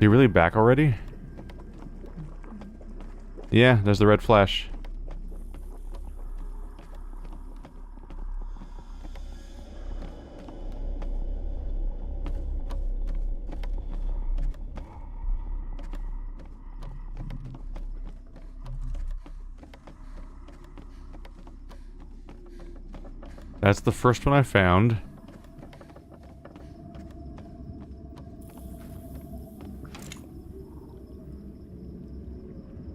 you really back already? Yeah, there's the red flash. That's the first one I found.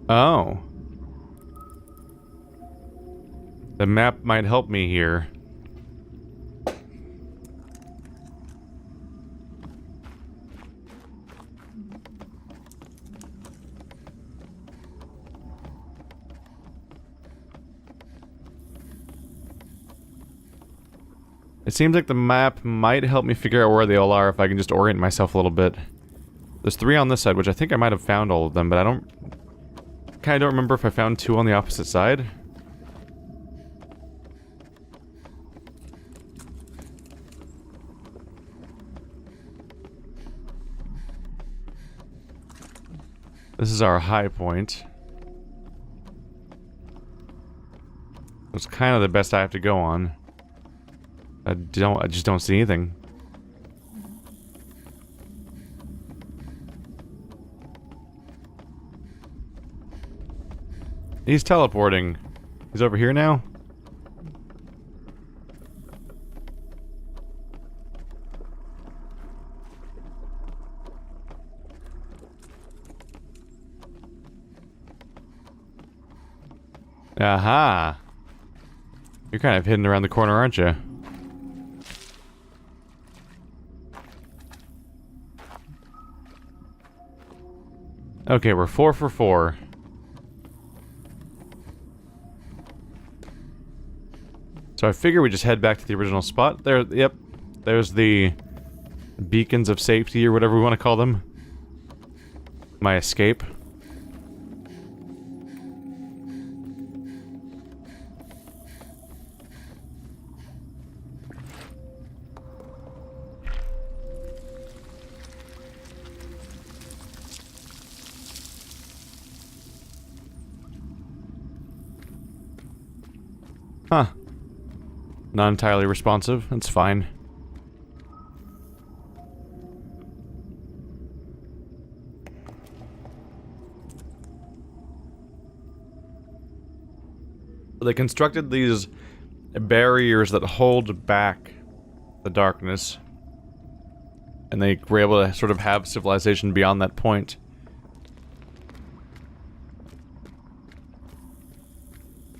Oh. The map might help me here. It seems like the map might help me figure out where they all are if I can just orient myself a little bit. There's 3 on this side, which I think I might have found all of them, but I don't... Kinda don't remember if I found 2 on the opposite side. This is our high point. It's kind of the best I have to go on. I just don't see anything. He's teleporting. He's over here now? Aha! You're kind of hidden around the corner, aren't you? Okay, we're 4 for 4. So I figure we just head back to the original spot. There, yep. There's the beacons of safety, or whatever we want to call them. My escape. Huh. Not entirely responsive. That's fine. They constructed these barriers that hold back the darkness. And they were able to sort of have civilization beyond that point.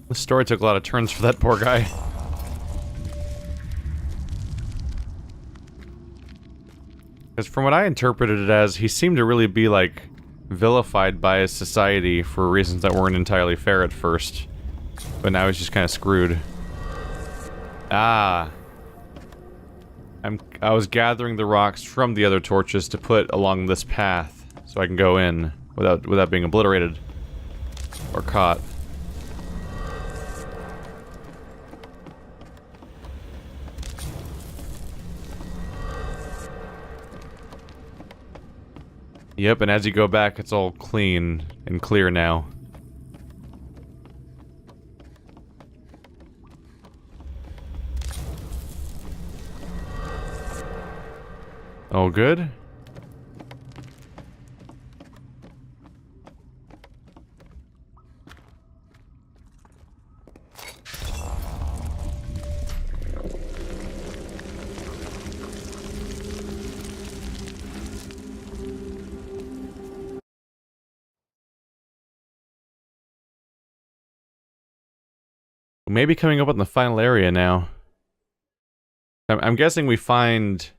The story took a lot of turns for that poor guy. Because from what I interpreted it as, he seemed to really be, like, vilified by his society for reasons that weren't entirely fair at first. But now he's just kind of screwed. Ah. I was gathering the rocks from the other torches to put along this path, so I can go in without being obliterated. Or caught. Yep, and as you go back, it's all clean and clear now. All good? Maybe coming up on the final area now. I'm guessing we find...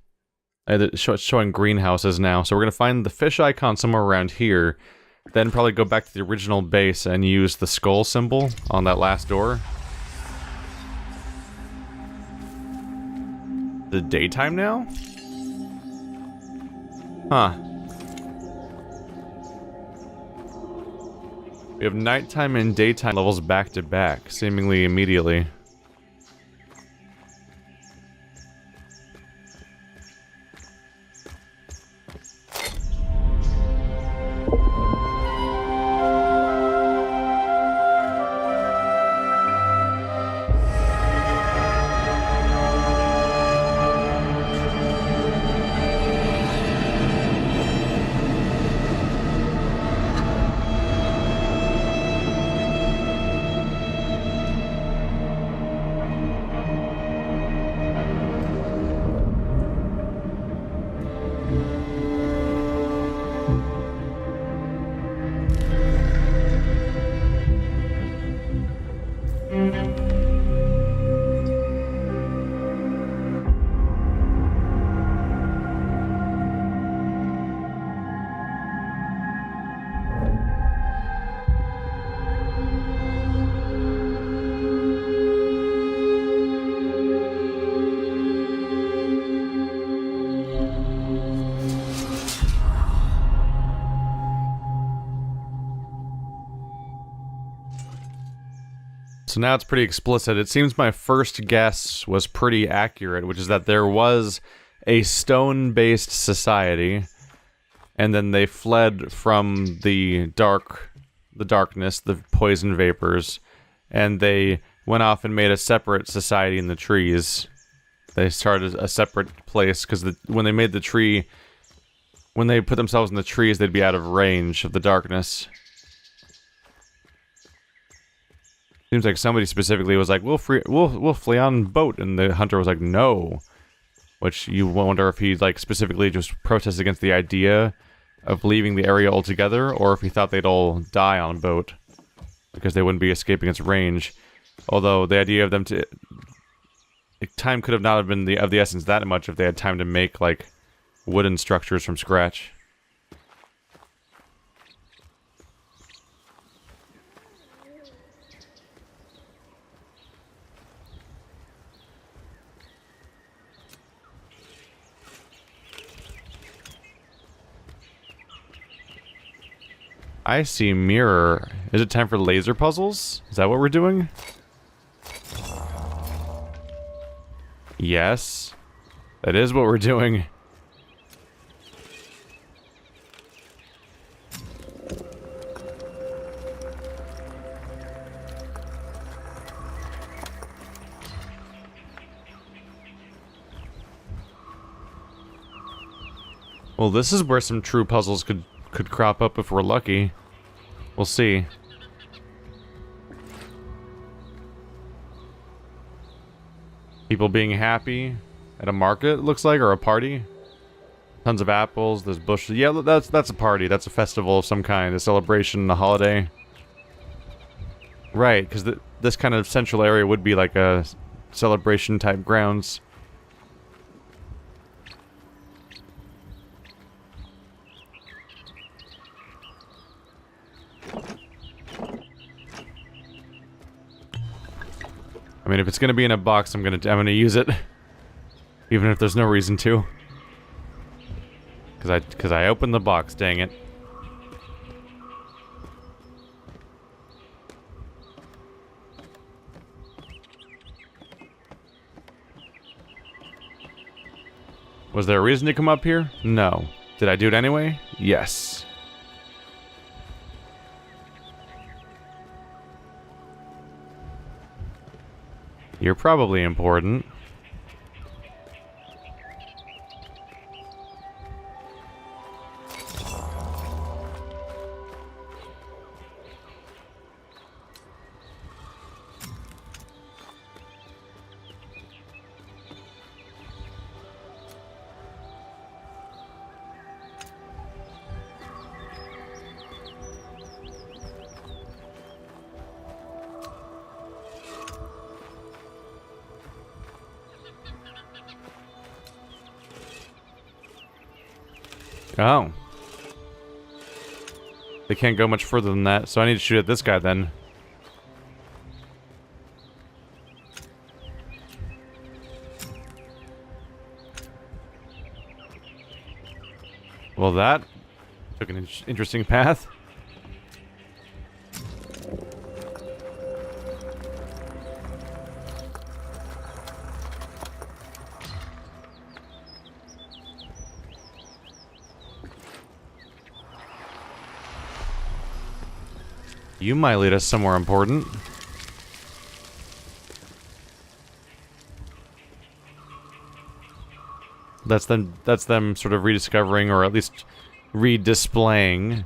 it's showing greenhouses now, so we're gonna find the fish icon somewhere around here, then probably go back to the original base and use the skull symbol on that last door. The daytime now? Huh. We have nighttime and daytime levels back to back, seemingly immediately. So now it's pretty explicit. It seems my first guess was pretty accurate, which is that there was a stone-based society, and then they fled from the darkness, the poison vapors, and they went off and made a separate society in the trees. They started a separate place, because when they made the tree, when they put themselves in the trees, they'd be out of range of the darkness. Seems like somebody specifically was like, we'll flee on boat, and the hunter was like, no. Which you wonder if he like specifically just protested against the idea of leaving the area altogether, or if he thought they'd all die on boat because they wouldn't be escaping its range. Although the idea of them to time could have not have been of the essence that much if they had time to make like wooden structures from scratch. I see mirror. Is it time for laser puzzles? Is that what we're doing? Yes. That is what we're doing. Well, this is where some true puzzles could crop up if we're lucky. We'll see. People being happy at a market, looks like, or a party. Tons of apples, there's bushes. Yeah, that's a party. That's a festival of some kind, a celebration, a holiday. Right, because this kind of central area would be like a celebration type grounds. I mean, if it's gonna be in a box, I'm gonna use it, even if there's no reason to. Cause I opened the box, dang it. Was there a reason to come up here? No. Did I do it anyway? Yes. You're probably important. Oh. They can't go much further than that, so I need to shoot at this guy then. Well, that took an interesting path. You might lead us somewhere important. That's them sort of rediscovering, or at least redisplaying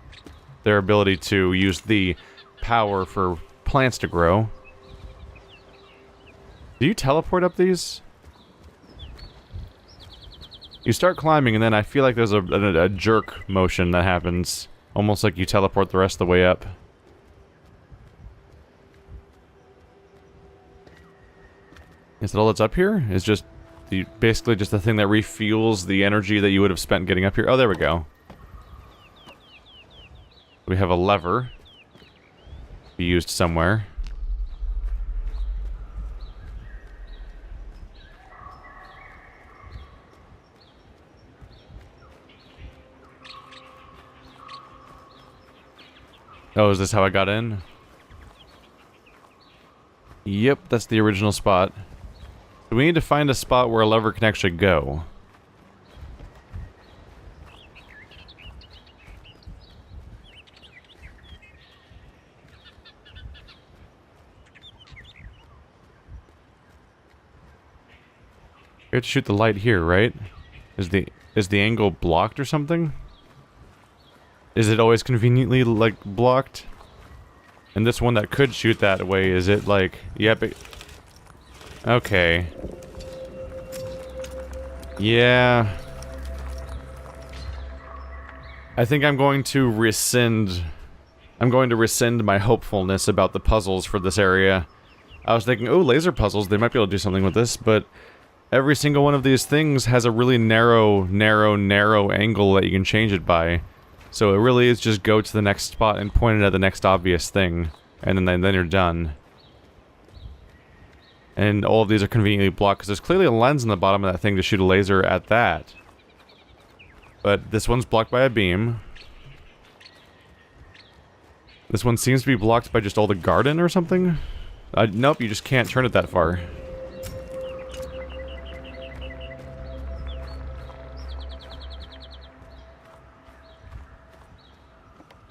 their ability to use the power for plants to grow. Do you teleport up these? You start climbing, and then I feel like there's a jerk motion that happens. Almost like you teleport the rest of the way up. Is that all that's up here? Is just basically just the thing that refuels the energy that you would have spent getting up here? Oh, there we go. We have a lever. Be used somewhere. Oh, is this how I got in? Yep, that's the original spot. So we need to find a spot where a lever can actually go. We have to shoot the light here, right? Is the angle blocked or something? Is it always conveniently, like, blocked? And this one that could shoot that way, is it, like... Yep, okay. Yeah. I think I'm going to rescind... I'm going to rescind my hopefulness about the puzzles for this area. I was thinking, oh, laser puzzles, they might be able to do something with this, but... Every single one of these things has a really narrow angle that you can change it by. So it really is just go to the next spot and point it at the next obvious thing. And then you're done. And all of these are conveniently blocked, because there's clearly a lens in the bottom of that thing to shoot a laser at that. But this one's blocked by a beam. This one seems to be blocked by just all the garden or something? Nope, you just can't turn it that far.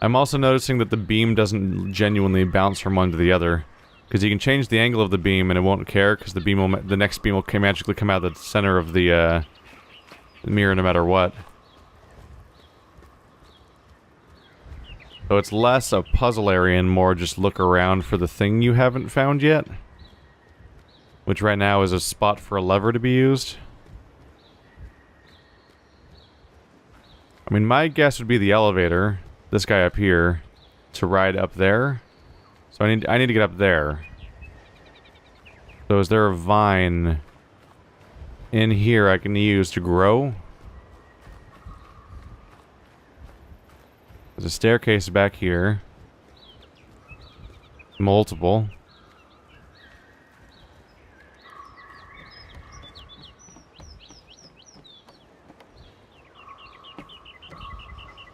I'm also noticing that the beam doesn't genuinely bounce from one to the other. Because you can change the angle of the beam and it won't care, because the next beam will magically come out of the center of the mirror no matter what. So it's less a puzzle area and more just look around for the thing you haven't found yet. Which right now is a spot for a lever to be used. I mean, my guess would be the elevator. This guy up here to ride up there. So I need to get up there. So is there a vine in here I can use to grow? There's a staircase back here. Multiple.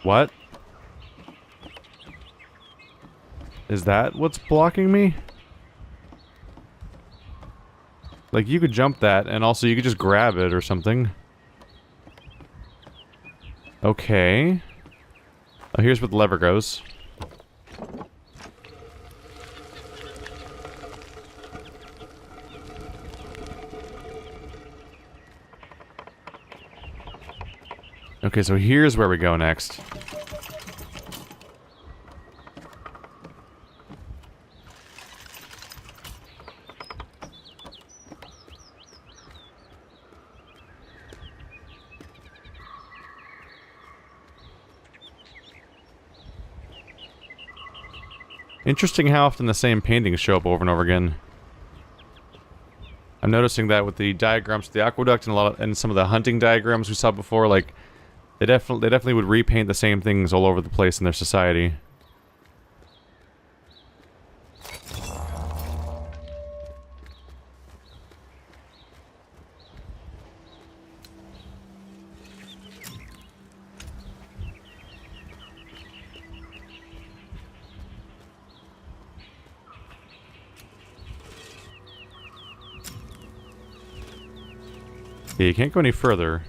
What? Is that what's blocking me? Like, you could jump that, and also you could just grab it or something. Okay. Oh, here's where the lever goes. Okay, so here's where we go next. Interesting how often the same paintings show up over and over again. I'm noticing that with the diagrams of the aqueduct and some of the hunting diagrams we saw before, like they definitely would repaint the same things all over the place in their society. Yeah, you can't go any further.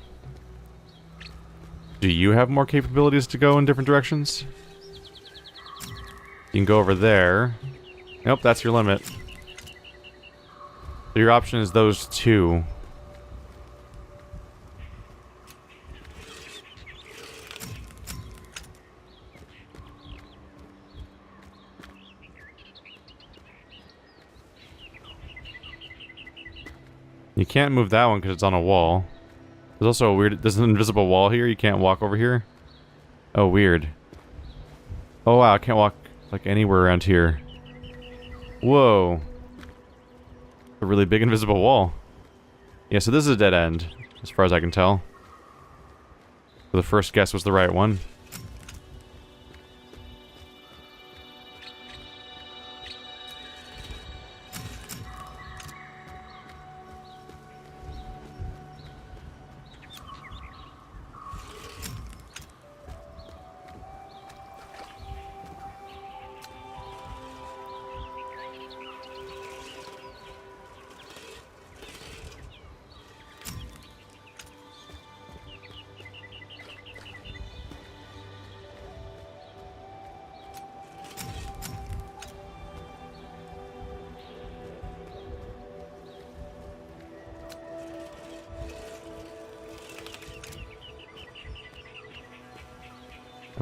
Do you have more capabilities to go in different directions? You can go over there. Nope, that's your limit. So your option is those two. You can't move that one because it's on a wall. There's also a weird... There's an invisible wall here. You can't walk over here. Oh, weird. Oh, wow. I can't walk, like, anywhere around here. Whoa. A really big invisible wall. Yeah, so this is a dead end, as far as I can tell. So the first guess was the right one.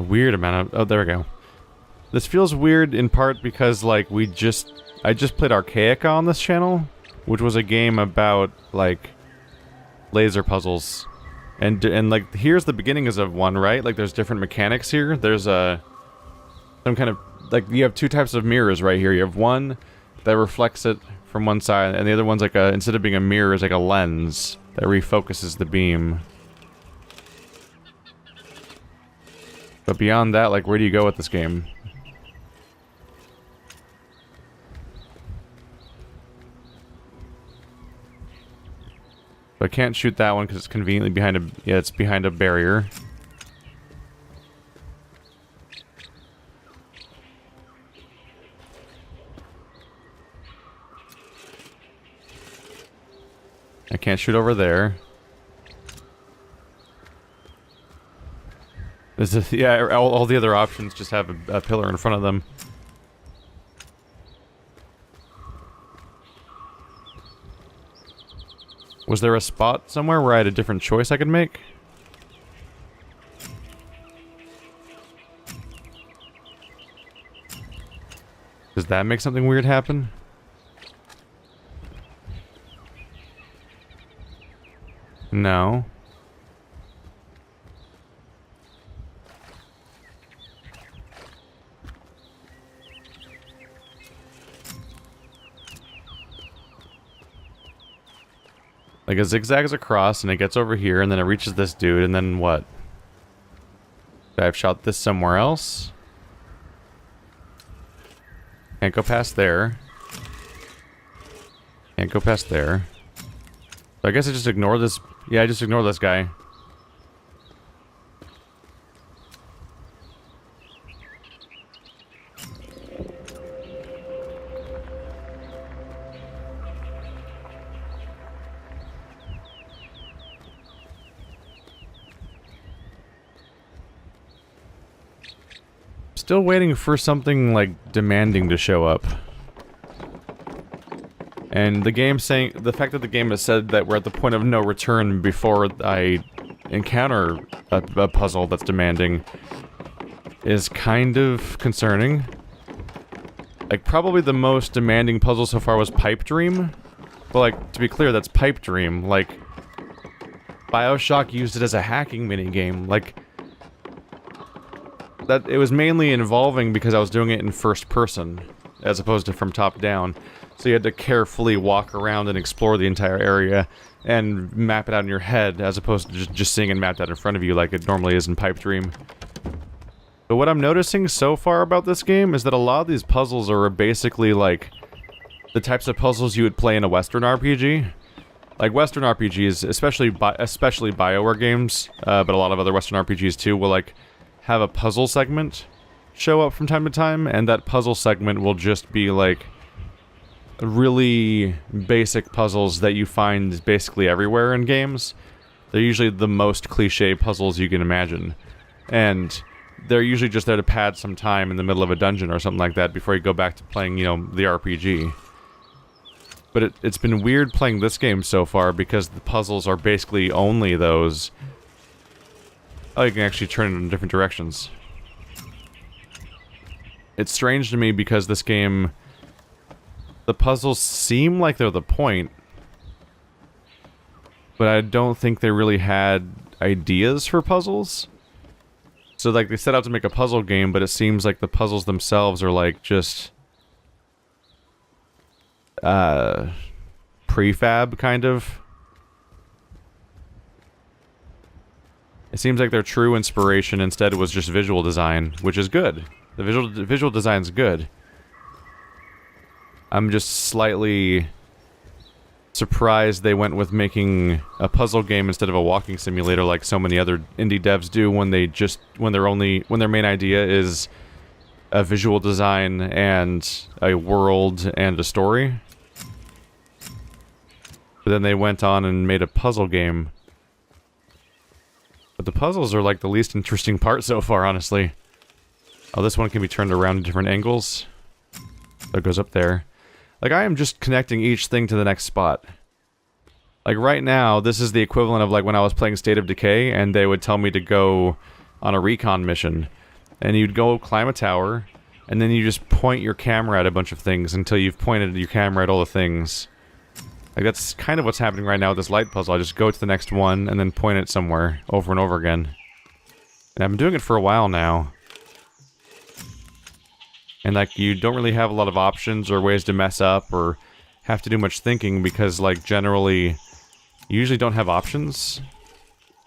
A weird amount of... Oh, there we go. This feels weird in part because, like, I just played Archaica on this channel, which was a game about, like, laser puzzles. And like, here's the beginnings of one, right? Like, there's different mechanics here. There's some kind of... Like, you have two types of mirrors right here. You have one that reflects it from one side, and the other one's like a... Instead of being a mirror, it's like a lens that refocuses the beam. But beyond that, like, where do you go with this game? So I can't shoot that one because it's conveniently behind a... Yeah, it's behind a barrier. I can't shoot over there. This is, yeah, all the other options just have a pillar in front of them. Was there a spot somewhere where I had a different choice I could make? Does that make something weird happen? No. Like, it zigzags across, and it gets over here, and then it reaches this dude, and then what? I've shot this somewhere else. Can't go past there. Can't go past there. So I guess I just ignore this. Yeah, I just ignore this guy. Still waiting for something, like, demanding to show up. And the game saying... The fact that the game has said that we're at the point of no return before I encounter a puzzle that's demanding is kind of concerning. Like, probably the most demanding puzzle so far was Pipe Dream. But, like, to be clear, that's Pipe Dream. Like, BioShock used it as a hacking minigame. Like... That it was mainly involving because I was doing it in first person, as opposed to from top down. So you had to carefully walk around and explore the entire area and map it out in your head, as opposed to just seeing it mapped out in front of you like it normally is in Pipe Dream. But what I'm noticing so far about this game is that a lot of these puzzles are basically like the types of puzzles you would play in a Western RPG. Like Western RPGs, especially BioWare games, but a lot of other Western RPGs too, will like have a puzzle segment show up from time to time, and that puzzle segment will just be like really basic puzzles that you find basically everywhere in games. They're usually the most cliche puzzles you can imagine, and they're usually just there to pad some time in the middle of a dungeon or something like that before you go back to playing, you know, the RPG. But it's been weird playing this game so far because the puzzles are basically only those. Oh, you can actually turn it in different directions. It's strange to me because this game... The puzzles seem like they're the point. But I don't think they really had ideas for puzzles. So, like, they set out to make a puzzle game, but it seems like the puzzles themselves are, like, just... prefab, kind of. It seems like their true inspiration instead was just visual design, which is good. The visual design's good. I'm just slightly surprised they went with making a puzzle game instead of a walking simulator like so many other indie devs do when their main idea is a visual design and a world and a story. But then they went on and made a puzzle game. But the puzzles are like the least interesting part so far, honestly. Oh, this one can be turned around in different angles. So it goes up there. Like, I am just connecting each thing to the next spot. Like, right now, this is the equivalent of, like, when I was playing State of Decay, and they would tell me to go on a recon mission. and you'd go climb a tower, and then you just point your camera at a bunch of things until you've pointed your camera at all the things. Like, that's kind of what's happening right now with this light puzzle. I just go to the next one, and then point it somewhere, over and over again. And I've been doing it for a while now. And, like, you don't really have a lot of options or ways to mess up, or have to do much thinking, because, like, generally, you usually don't have options.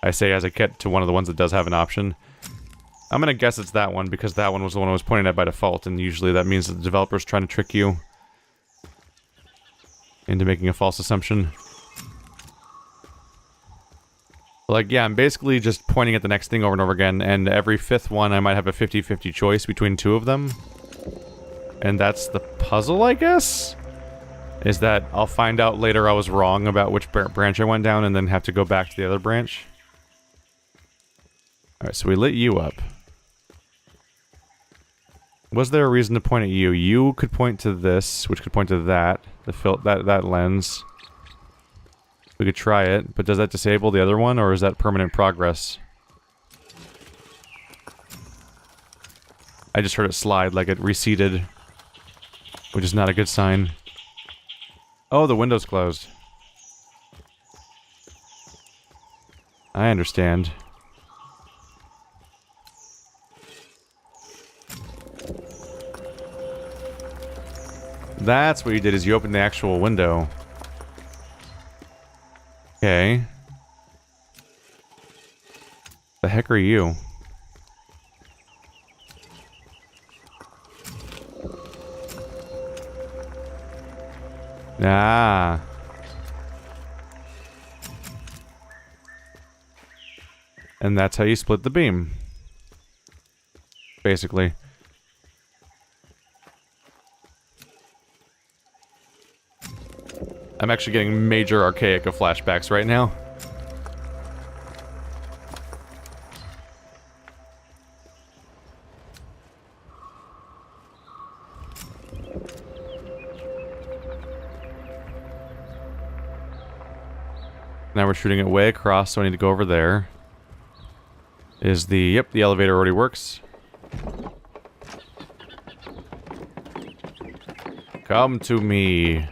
I say as I get to one of the ones that does have an option. I'm gonna guess it's that one, because that one was the one I was pointing at by default, and usually that means that the developer's trying to trick you into making a false assumption. Like, yeah, I'm basically just pointing at the next thing over and over again, and every fifth one I might have a 50-50 choice between two of them. And that's the puzzle, I guess? Is that I'll find out later I was wrong about which branch I went down, and then have to go back to the other branch. Alright, so we lit you up. Was there a reason to point at you? You could point to this, which could point to that. That lens. We could try it, but does that disable the other one, or is that permanent progress? I just heard it slide, like it receded. Which is not a good sign. Oh, the window's closed. I understand. That's what you did, is you opened the actual window. Okay. The heck are you? Ah. And that's how you split the beam. Basically. I'm actually getting major archaic of flashbacks right now. Now we're shooting it way across, so I need to go over there. Is the... Yep, the elevator already works. Come to me.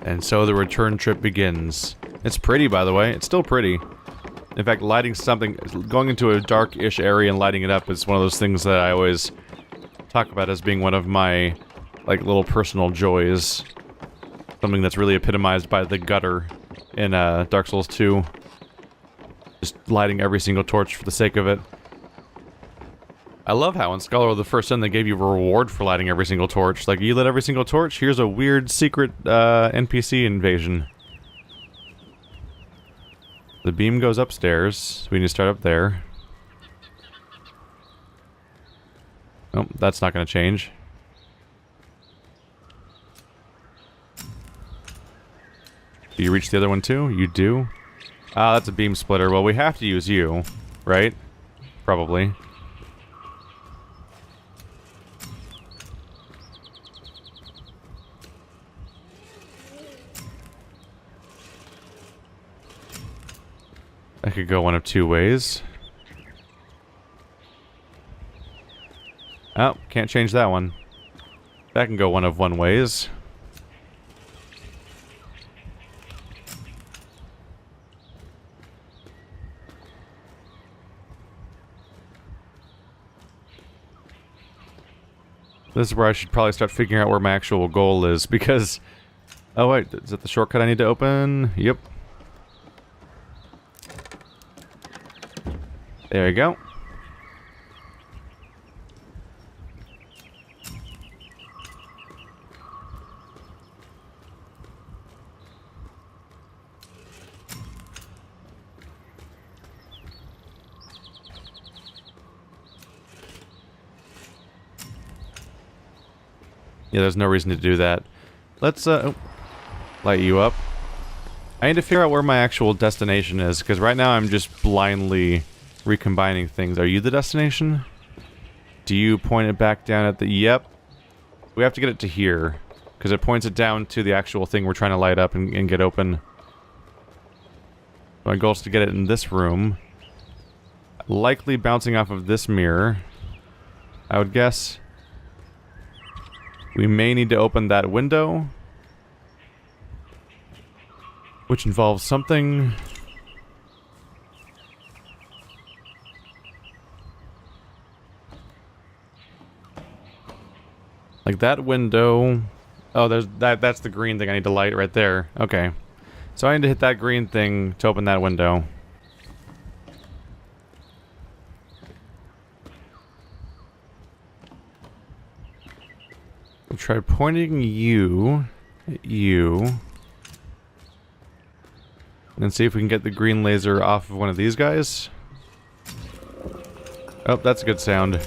And so the return trip begins. It's pretty, by the way. It's still pretty. In fact, lighting something... Going into a dark-ish area and lighting it up is one of those things that I always talk about as being one of my, like, little personal joys. Something that's really epitomized by the gutter in Dark Souls 2. Just lighting every single torch for the sake of it. I love how in Scholar of the First Sun they gave you a reward for lighting every single torch. Like, you lit every single torch, here's a weird secret NPC invasion. The beam goes upstairs, so we need to start up there. Nope, that's not going to change. Do you reach the other one too? You do? Ah, that's a beam splitter. Well, we have to use you, right? Probably. I could go one of two ways. Oh, can't change that one. That can go one of one ways. This is where I should probably start figuring out where my actual goal is, because... Oh wait, is that the shortcut I need to open? Yep. There you go. Yeah, there's no reason to do that. Let's, light you up. I need to figure out where my actual destination is, because right now I'm just blindly recombining things. Are you the destination? Do you point it back down at the... Yep. We have to get it to here, because it points it down to the actual thing we're trying to light up and get open. My goal is to get it in this room. Likely bouncing off of this mirror. I would guess. We may need to open that window. Which involves something... like that window... Oh, there's that's the green thing I need to light right there. Okay. So I need to hit that green thing to open that window. I'll try pointing you at you. And see if we can get the green laser off of one of these guys. Oh, that's a good sound.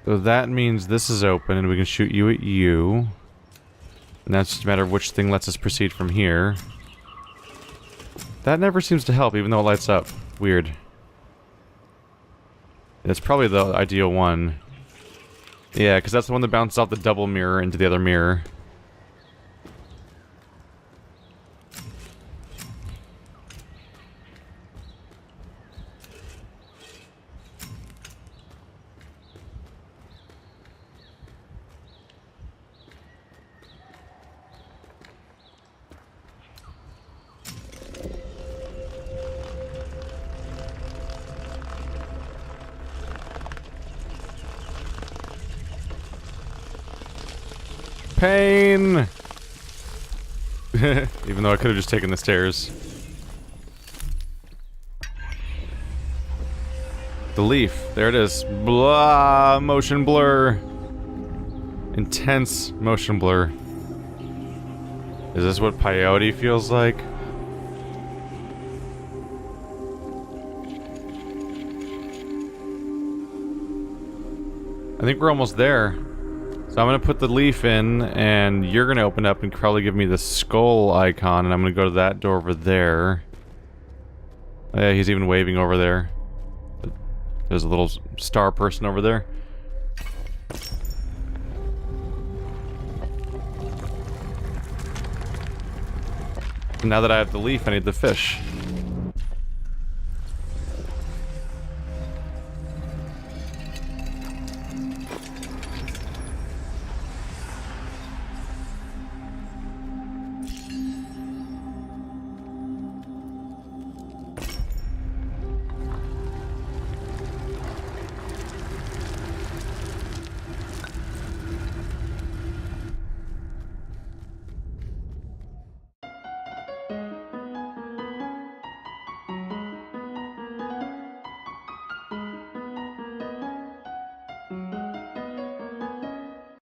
So that means this is open and we can shoot you at you. And that's just a matter of which thing lets us proceed from here. That never seems to help, even though it lights up. Weird. It's probably the ideal one. Yeah, because that's the one that bounces off the double mirror into the other mirror. Pain! Even though I could have just taken the stairs. The leaf. There it is. Blah! Motion blur. Intense motion blur. Is this what peyote feels like? I think we're almost there. So I'm gonna put the leaf in, and you're gonna open up and probably give me the skull icon, and I'm gonna go to that door over there. Oh, yeah, he's even waving over there. There's a little star person over there. Now that I have the leaf, I need the fish.